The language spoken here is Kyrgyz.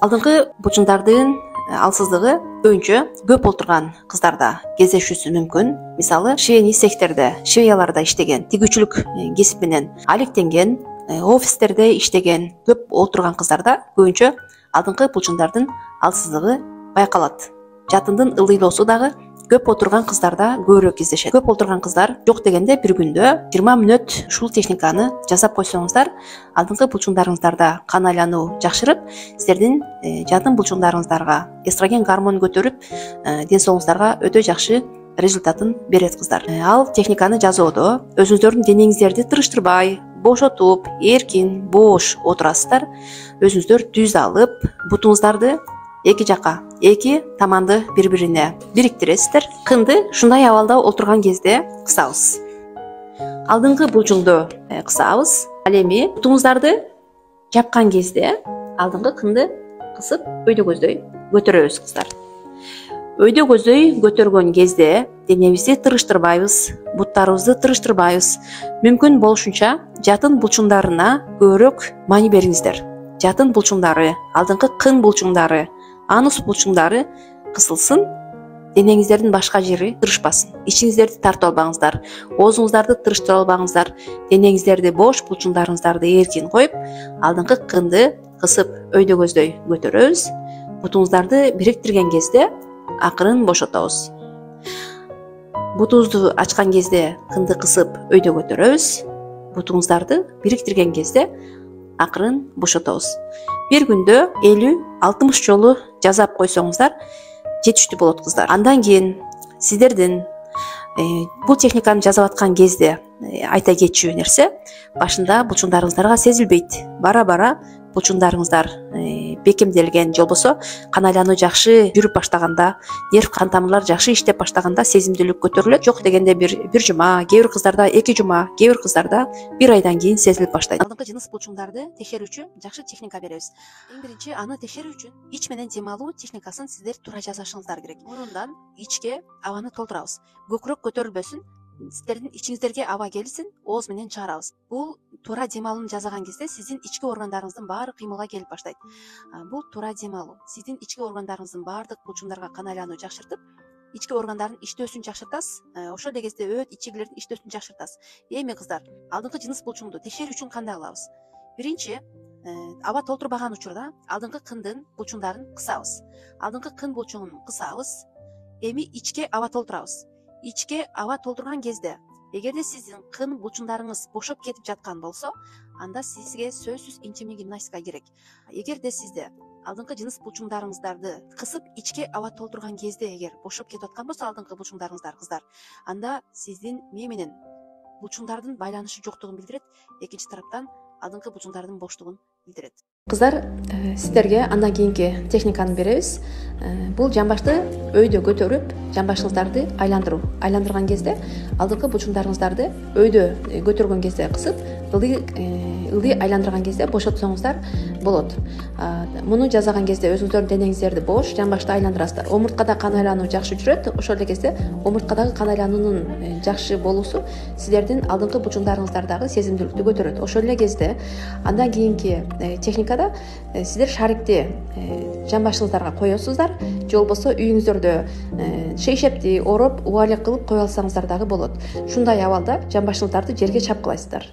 Алдыңкы бучундардын алсыздыгы көбүнчө көп отурган кыздарда кездешүүсү мүмкүн. Мисалы, швейный цехтерде, швеяларда иштеген, тигүүчүлүк кесип менен алектенген, офистерде иштеген, көп отурган кыздарда көбүнчө алдыңкы булчуңдардын алсыздыгы байкалат. Жатындын ылдыйлоосу дагы көп отурган кыздарда көбүрөөк кездешет. Көп отурган кыздар жок дегенде бир күндө 20 мүнөт ушул техниканы жасап койсоңуздар, алдыңкы булчуңдарыңыздарда кан айлануу жакшырып, сиздердин жатын булчуңдарыңыздарга эстроген гормон көтөрүп, ден соолугуңуздарга өтө жакшы результатын берет кыздар. Ал техниканы жасоодо өзүңүздөрдүн денеңиздерди тырыштырбай, бошотуп, эркин, бош отурасыздар. Өзүңүздөр түз алып, бутуңуздарды эки жака, эки таманды бири-бирине бириктиресиздер. Кынды ушундай абалда отурган кезде кысабыз. Алдыңкы булчуңду кысабыз. Ал эми бутуңуздарды жапкан кезде алдыңкы кынды кысып өйдө көздөй көтөрөбүз кыздар. Өйдө көздөй көтөргөн кезде денебизди тырыштырбайбыз, буттарыбызды тырыштырбайбыз. Мүмкүн болушунча жатын булчуңдарына көбүрөөк маани бериңиздер. Жатын булчуңдары, алдыңкы кын булчуңдары, анус булчуңдары кысылсын, денеңиздердин башка жери тырышпасын. Ичиңиздерди тартып албаңыздар, оозуңуздарды тырыштырып албаңыздар. Денеңиздерди бош, булчуңдарыңыздарды эркин коюп, алдыңкы кынды кысып өйдө көздөй көтөрөбүз. Бутуңуздарды бириктирген кезде акырын бошотобуз. Бутубузду ачкан кезде кынды кысып өйдө көтөрөбүз. Бутуңуздарды бириктирген кезде акырын бошотобуз. Бир күндө 50-60 жолу жасап койсоңуздар жетиштүү болот кыздар. Андан кийин сиздердин бул техниканы жасап аткан кезде айта кетчү нерсе, башында булчуңдарыңыздарга сезилбейт. Бара-бара булчуңдарыңыздар бекемделген, же болбосо кан айлануу жакшы жүрүп баштаганда, нерв кан тамырлар жакшы иштеп баштаганда сезимдүүлүк көтөрүлөт. Жок дегенде бир жума, кээ бир кыздарда 2 жума, кээ бир кыздарда 1 айдан кийин сезилип баштайт. Алдыңкы жыныс булчуңдарды текшерүүчү жакшы техника беребиз. Эң биринчи аны текшерүү үчүн ич менен дем алуу техникасын сиздер туура жасашыңыздар керек. Мурундан ичке абаны толтурабыз. Көкүрөк көтөрүлбөсүн, сиздердин ичиңиздерге аба келсин, ооз менен чыгарабыз. Бул туура дем алууну жасаган кезде сиздин ички органдарыңыздын баары кыймылга келип баштайт. Бул туура дем алуу сиздин ички органдарыңыздын баардык булчуңдарга кан айлануу жакшыртып, ички органдардын иштөөсүн жакшыртасыз. Ошол эле кезде өт ичигилердин иштөөсүн жакшыртасыз. Эми кыздар, алдыңкы жыныс булчуңду текшерүү үчүн кандай кылабыз? Биринчи, аба толтурбаган учурда алдыңкы кындын булчуңдарын кысабыз. Алдыңкы кын булчуңун кысабыз. Эми ичке аба толтурабыз. Ичке аба толтурган кезде, эгерде сиздин кын булчуңдарыңыз бошоп кетип жаткан болсо, анда сизге сөзсүз интимдүү гимнастика керек. Эгерде сизде алдыңкы жыныс булчуңдарыңыздарды кысып ичке аба толтурган кезде эгер бошоп кетип аткан болсо алдыңкы булчуңдарыңыздар кыздар, анда сиздин мээ менен булчуңдардын байланышы жоктугун билдирет. Экинчи тараптан алдыңкы булчуңдардын боштугун билдирет. Кыздар, сиздерге андан кийинки техниканы беребиз. Бул жамбашты өйдө көтөрүп, жамбашыңыздарды айландырган кезде алдыңкы булчуңдарыңыздарды өйдө көтөргөн кезде кысып, ылдый айландырган кезде бошотсоңуздар болот. Муну жасаган кезде өзүңүздөрдүн денеңиздерди бош, жамбашты айландырасыздар. Омурткада кан айлануу жакшы жүрөт. Ошол эле кезде омурткадагы кан айлануунун жакшы болуусу сиздердин алдыңкы булчуңдарыңыздардагы сезимдүүлүктү көтөрөт. Ошол эле кезде андан кийинки техникада сиздер шарикти жамбашыңыздарга коесуздар, же болбосо үйүңүздөрдө шейшепти ороп, убалык кылып кое алсаңыздар дагы болот. Ушундай абалда жамбашыңыздарды жерге чапкылайсыздар.